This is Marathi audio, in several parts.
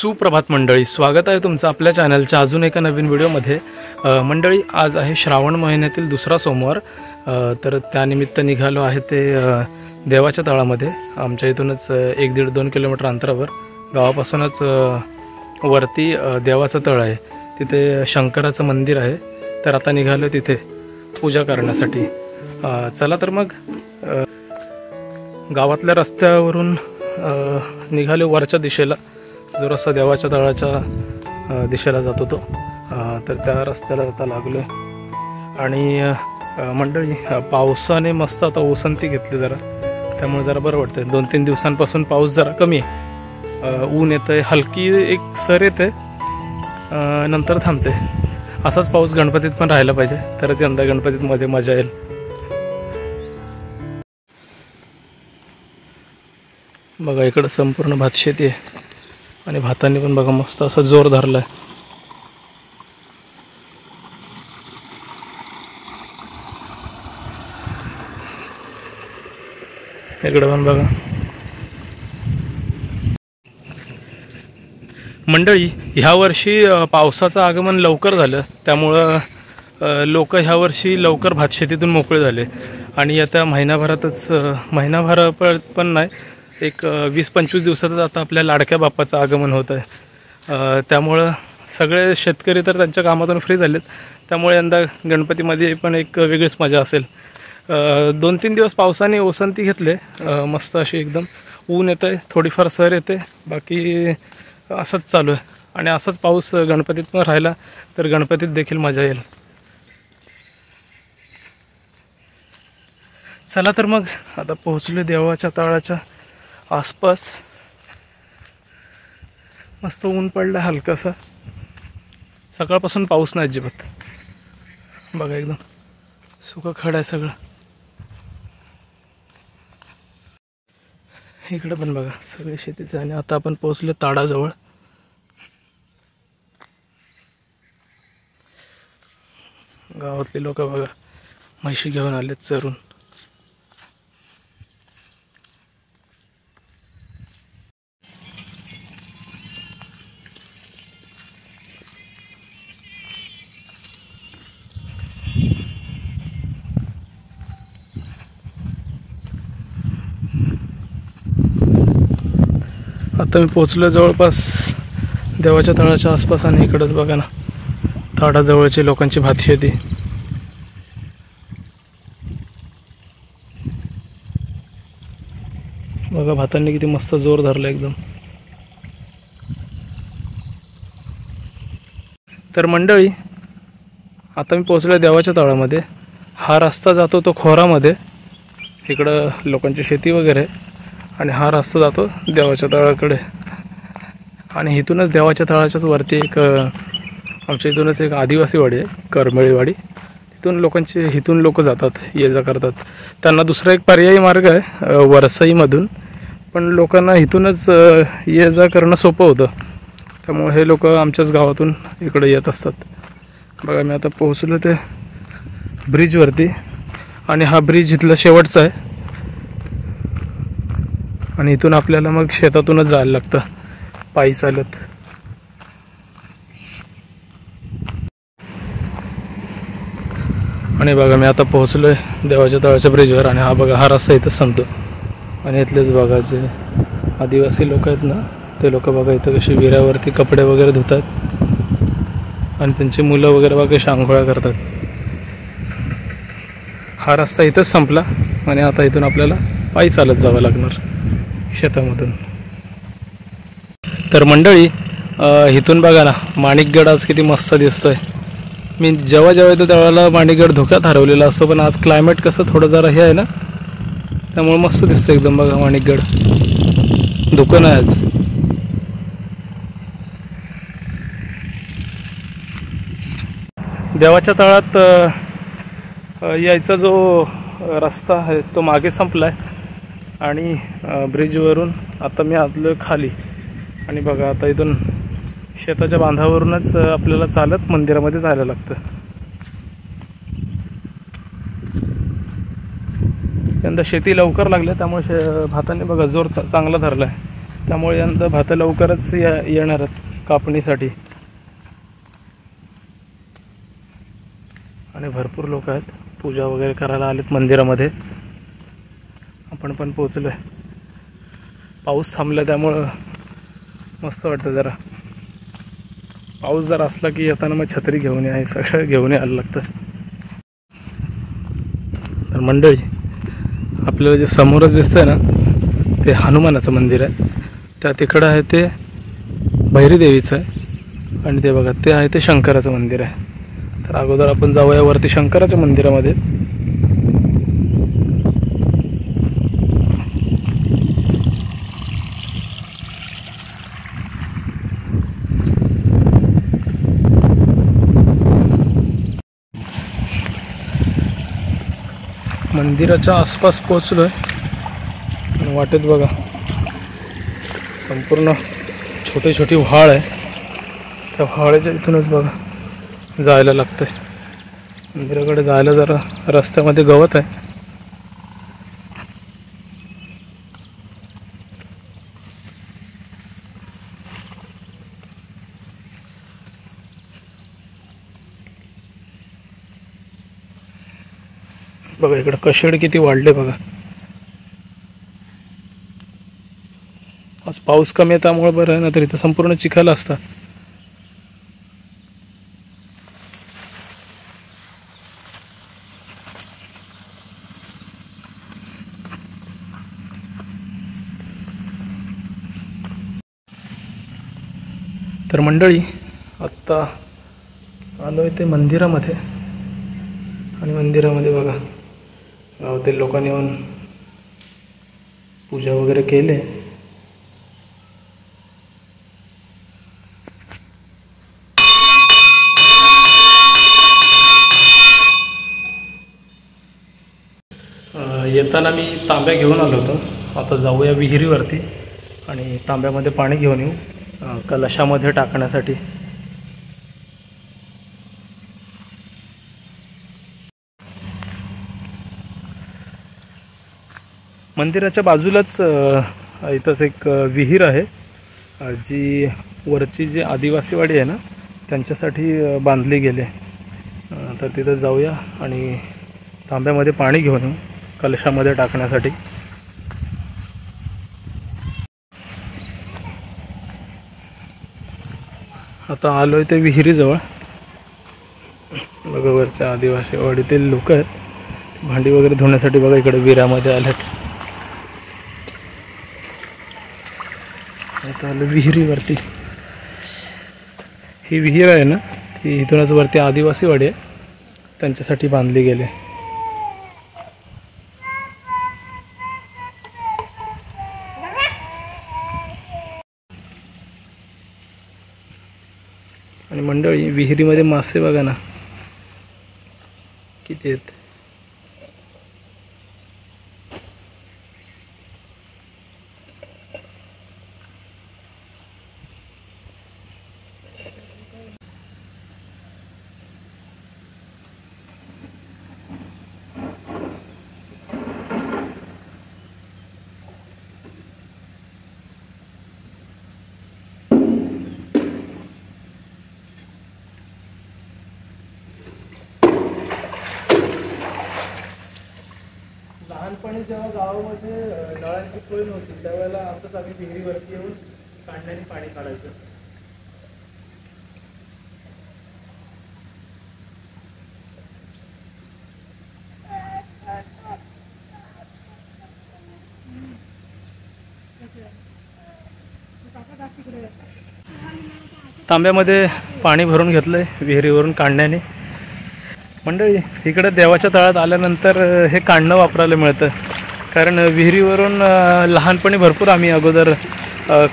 सुप्रभात मंडळी, स्वागत आहे तुमचं आपल्या चॅनलच्या अजून एका नवीन व्हिडिओमध्ये। मंडळी, आज आहे श्रावण महिन्यातील दुसरा सोमवार, तर त्यानिमित्त निघालो आहे ते देवाच्या तळामध्ये। आमच्या इथूनच 1-1.5-2 किलोमीटर अंतरावर गावापासूनच वरती देवाचं तळ आहे, तिथे शंकराचं मंदिर आहे। तर आता निघालो तिथे पूजा करण्यासाठी। चला तर मग गावातल्या रस्त्यावरून निघालो वरच्या दिशेला, जो रस्ता देवाच्या तळाच्या दिशेला जातो तो, तर त्या रस्त्याला आता लागलो आहे। आणि मंडळी, पावसाने मस्त आता ओसंती घेतली जरा, त्यामुळे जरा बरं वाटतं। 2-3 दिवसांपासून पाऊस जरा कमी आहे, ऊन येतं आहे, हलकी एक सर येते नंतर थांबते। असाच पाऊस गणपतीत पण राहायला पाहिजे, तरच यंदा गणपतीमध्ये मजा येईल। बघा, इकडं संपूर्ण भातशेती आहे आणि भातांनी पण बघा मस्त असा जोर धरला आहे। इकडे पण बघा मंडळी, ह्या वर्षी पावसाचं आगमन लवकर झालं, त्यामुळं लोक ह्या वर्षी लवकर भातशेतीतून मोकळे झाले। आणि आता महिनाभर पण नाही, एक 20-25 दिवसातच आता आपल्या लाडक्या बाप्पाचं आगमन होत आहे। त्यामुळं सगळे शेतकरी तर त्यांच्या कामातून फ्री झालेत, त्यामुळे यंदा गणपतीमध्ये पण एक वेगळीच मजा असेल। 2-3 दिवस पावसाने ओसंती घेतले, मस्त अशी एकदम ऊन येतं आहे, थोडीफार सर येते, बाकी असंच चालू आहे। आणि असाच पाऊस गणपतीत पण राहिला तर गणपतीत देखील मजा येईल। चला तर मग आता पोहोचलो देवाच्या तळाच्या आसपास। मस्त ऊन पडलं हलकासा, सकाळपासून पाऊस नाही अजिबात। बघा, एकदम सुकं खड आहे सगळं। इकडे पण बघा सगळे शेतीचे। आणि आता आपण पोहोचलो ताडाजवळ। गावातले लोक बघा म्हशी घेऊन आलेत चरून। आता मी पोचलो जवळपास देवाच्या तळाच्या आसपास, आणि इकडंच बघा ना ताडाजवळची लोकांची भातशेती। बघा भातांनी किती मस्त जोर धरला एकदम। तर मंडळी, आता मी पोचलो देवाच्या तळामध्ये। हा रस्ता जातो तो खोरामध्ये, इकडं लोकांची शेती वगैरे, आणि हा रस्ता जातो देवाच्या तळाकडे। आणि इथूनच देवाच्या तळाच्याच वरती एक आमच्या इथूनच एक आदिवासी वाडी आहे, करमळीवाडी। तिथून इथून लोक जातात, ये जा करतात। त्यांना दुसरा एक पर्यायी मार्ग आहे वरसाईमधून, पण लोकांना इथूनच ये जा करणं सोपं होतं, त्यामुळे हे लोक आमच्याच गावातून इकडे येत असतात। बघा, मी आता पोहोचलो ते ब्रिजवरती, आणि हा ब्रिज इथला शेवटचा आहे, आणि इथून आपल्याला मग शेतातूनच जायला लागतं पायी चालत। आणि बघा, मी आता पोहोचलोय देवाच्या तळाच्या ब्रिजवर, आणि हा बघा हा रस्ता इथंच संपतो। आणि इथलेच बघा जे आदिवासी लोक आहेत ना, ते लोक बघा इथं कशी विऱ्यावरती कपडे वगैरे धुतात, आणि त्यांची मुलं वगैरे बघा कशी आंघोळ्या करतात। हा रस्ता इथंच संपला, आणि आता इथून आपल्याला पायी चालत जावं लागणार शेतामधून। तर मंडळी, इथून बघा ना माणिकगड आज किती मस्त दिसतोय। मी जेव्हा येतो त्यावेळेला माणिकगड धुक्यात हरवलेला असतो, पण आज क्लायमेट कसं थोडं जरा हे आहे ना, त्यामुळे मस्त दिसतं एकदम। बघा माणिकगड धुकं नाही आज। देवाच्या तळात यायचा जो रस्ता आहे तो मागे संपला आहे, आणि ब्रिजवरून आता मी आलो खाली। आणि बघा आता इथून शेताच्या बांधावरूनच आपल्याला चालत मंदिरामध्ये जायला लागतं। यंदा शेती लवकर लागल्या, त्यामुळे भाताने बघा जोर चांगला धरला आहे। त्यामुळे यंदा भातं लवकरच येणार आहेत कापणीसाठी. आणि भरपूर लोक आहेत, पूजा वगैरे करायला आलेत मंदिरामध्ये. आपण पण पोचलो आहे. पाऊस थांबला त्यामुळं मस्त वाटतं जरा. पाऊस जर असला की येताना मग छत्री घेऊन या, सगळं घेऊन यायला लागतं. तर मंडळी, आपल्याला जे समोरच दिसतंय ना ते हनुमानाचं मंदिर आहे. त्या तिकडं आहे ते भैरी देवीचं आहे आणि ते बघा ते आहे ते शंकराचं मंदिर आहे. तर अगोदर आपण जाऊया वरती शंकराच्या मंदिरामध्ये. मंदिराच्या आसपास पोचलोय. वाटेत बघा संपूर्ण छोटी छोटी व्हाळ आहे. त्या व्हाळाच्या इथूनच बघा जायला लागतंय. मंदिराकडे जायला जरा रस्त्यामध्ये गवत आहे. बघा इकडे कशेड किती वाढले बघा. आज पाऊस कमी आहे त्यामुळे बरं आहे, ना तर इथं संपूर्ण चिखल असतं. तर मंडळी, आत्ता आलोय ते मंदिरामध्ये. आणि मंदिरामध्ये बघा गावातील लोकांनी येऊन पूजा वगैरे केले. येताना मी तांब्या घेऊन आलो होतो. आता जाऊया विहिरीवरती आणि तांब्यामध्ये पाणी घेऊन येऊ कलशामध्ये टाकण्यासाठी. मंदिराच्या बाजूलाच इथंच एक विहीर आहे, जी वरची जी आदिवासीवाडी आहे ना त्यांच्यासाठी बांधली गेली. तर तिथं जाऊया आणि तांब्यामध्ये पाणी घेऊन येऊ कलशामध्ये टाकण्यासाठी. आता आलोय ते विहिरीजवळ. बघा वरच्या आदिवासी वाडीतील लोक आहेत भांडी वगैरे धुण्यासाठी बघा इकडे विहिरामध्ये आलेत. आता आलो विहिरीवरती. ही विहीर आहे ना ती इथूनच वरती आदिवासी वाडी आहे त्यांच्यासाठी बांधली गेली. आणि मंडळी विहिरीमध्ये मासे बघा ना किती आहेत. लहानपणी जेव्हा गावामध्ये नळांची सोय नव्हती त्यावेळेला असंच आम्ही विहिरीवरती येऊन कांड्याने पाणी काढायचं. तांब्यामध्ये पाणी भरून घेतलंय विहिरीवरून कांड्याने. मंडळी इकडे देवाच्या तळात आल्यानंतर हे कांडणं वापरायला मिळतं, कारण विहिरीवरून लहानपणी भरपूर आम्ही अगोदर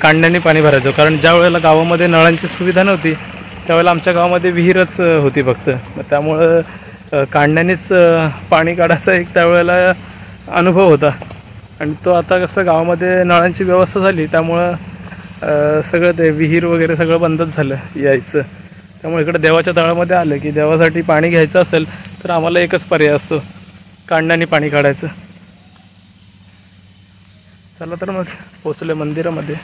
कांड्याने पाणी भरायचो. कारण ज्या वेळेला गावामध्ये नळांची सुविधा नव्हती त्यावेळेला आमच्या गावामध्ये विहीरच होती फक्त. त्यामुळं कांड्यानेच पाणी काढायचा एक त्यावेळेला अनुभव होता. आणि तो आता कसं गावामध्ये नळांची व्यवस्था झाली त्यामुळं सगळं ते विहीर वगैरे सगळं बंदच झालं यायचं. त्यामुळे इकडे देवाच्या तळामध्ये आलं की देवासाठी पाणी घ्यायचं असेल तर आम्हाला एकच पर्याय असतो, कांड्याने पाणी काढायचं. चला तर मग पोचले मंदिरामध्ये.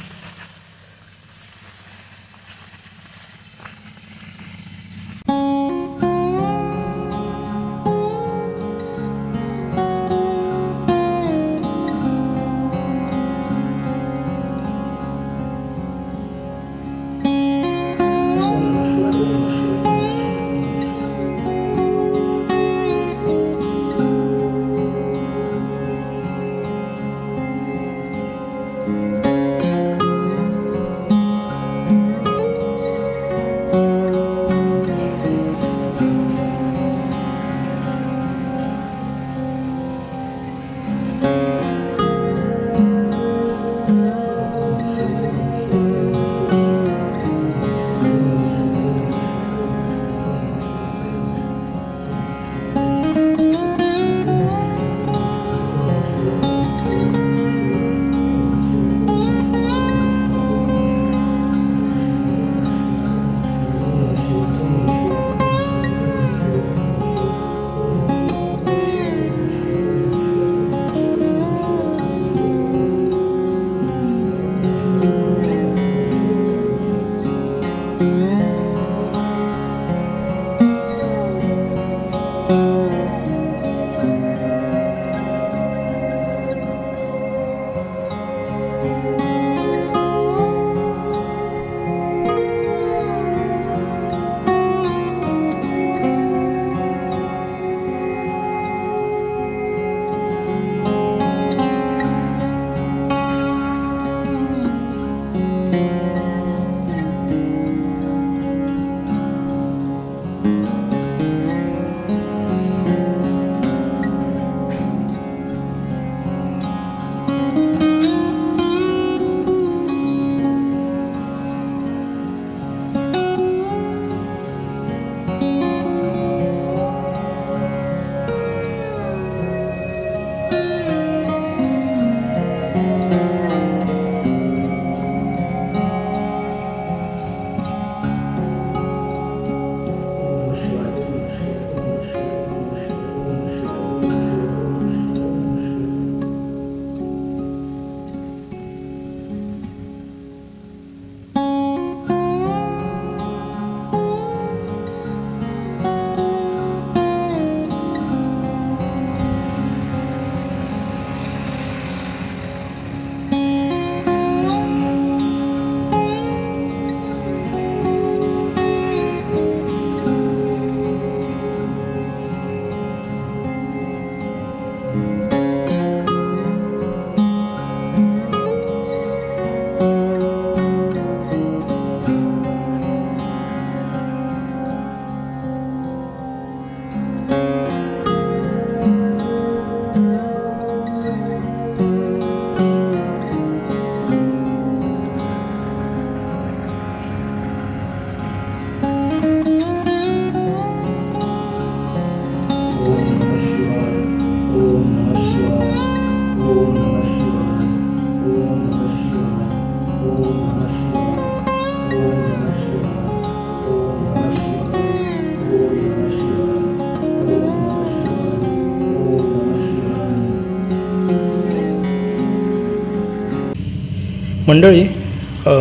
मंडळी,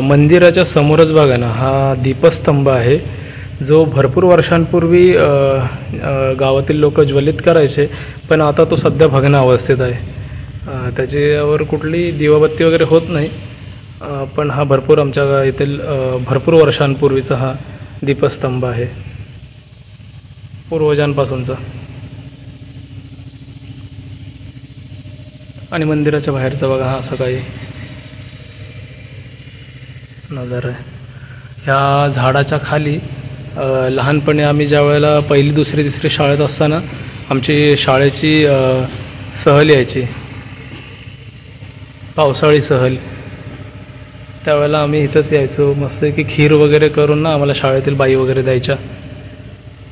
मंदिराच्या समोरच बघा ना, हा दीपस्तंभ आहे जो भरपूर वर्षांपूर्वी गावातील लोक ज्वलित करायचे, पण आता तो सध्या भग्न अवस्थेत आहे. त्याच्यावर कुठली दिवाबत्ती वगैरे होत नाही, पण हा भरपूर आमच्या येथील भरपूर वर्षांपूर्वीचा हा दीपस्तंभ आहे, पूर्वजांपासूनचा. आणि मंदिराच्या बाहेरचा बघा हा सकाळी नजारा आहे. ह्या झाडाच्या खाली लहानपणी आम्ही ज्या वेळेला पहिली दुसरी तिसरी शाळेत असताना आमची शाळेची सहल यायची, पावसाळी सहल. त्यावेळेला आम्ही इथंच यायचो, मस्त की खीर वगैरे करून ना आम्हाला शाळेतील बाई वगैरे द्यायच्या.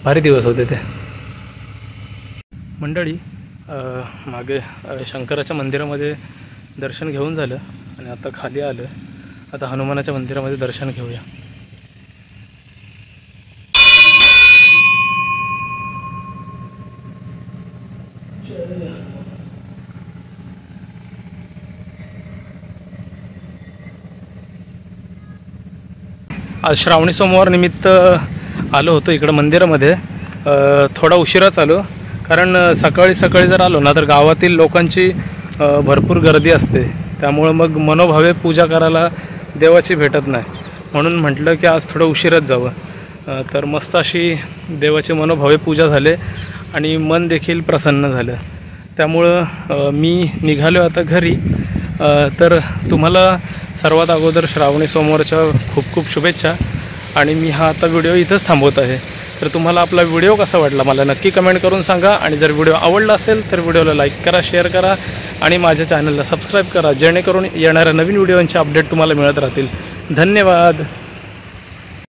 भारी दिवस होते ते. मंडळी, मागे शंकराच्या मंदिरामध्ये दर्शन घेऊन झालं आणि आता खाली आलं. आता हनुमानाच्या मंदिरामध्ये दर्शन घेऊया. आज श्रावणी सोमवार निमित्त आलो होतो इकडं मंदिरामध्ये. थोडा उशिराच आलो, कारण सकाळी सकाळी जर आलो ना तर गावातील लोकांची भरपूर गर्दी असते, त्यामुळं मग मनोभावे पूजा करायला देवाची भेटत नाही. म्हणून म्हटलं की आज थोडं उशिराच जावं. तर मस्त अशी देवाची मनोभावे पूजा झाले आणि मन देखील प्रसन्न झालं. त्यामुळं मी निघालो आता घरी. तर तुम्हाला सर्वात अगोदर श्रावणी सोमवारच्या खूप खूप शुभेच्छा. आणि मी हा आता व्हिडिओ इथंच थांबवत आहे. तर तुम्हाला आपला व्हिडिओ कसा वाटला मला नक्की कमेंट करून सांगा. आणि जर व्हिडिओ आवडला असेल तर व्हिडिओला लाईक करा, शेअर करा आणि माझ्या चॅनलला सबस्क्राईब करा, जेणेकरून येणाऱ्या नवीन व्हिडिओंचे अपडेट तुम्हाला मिळत राहतील. धन्यवाद.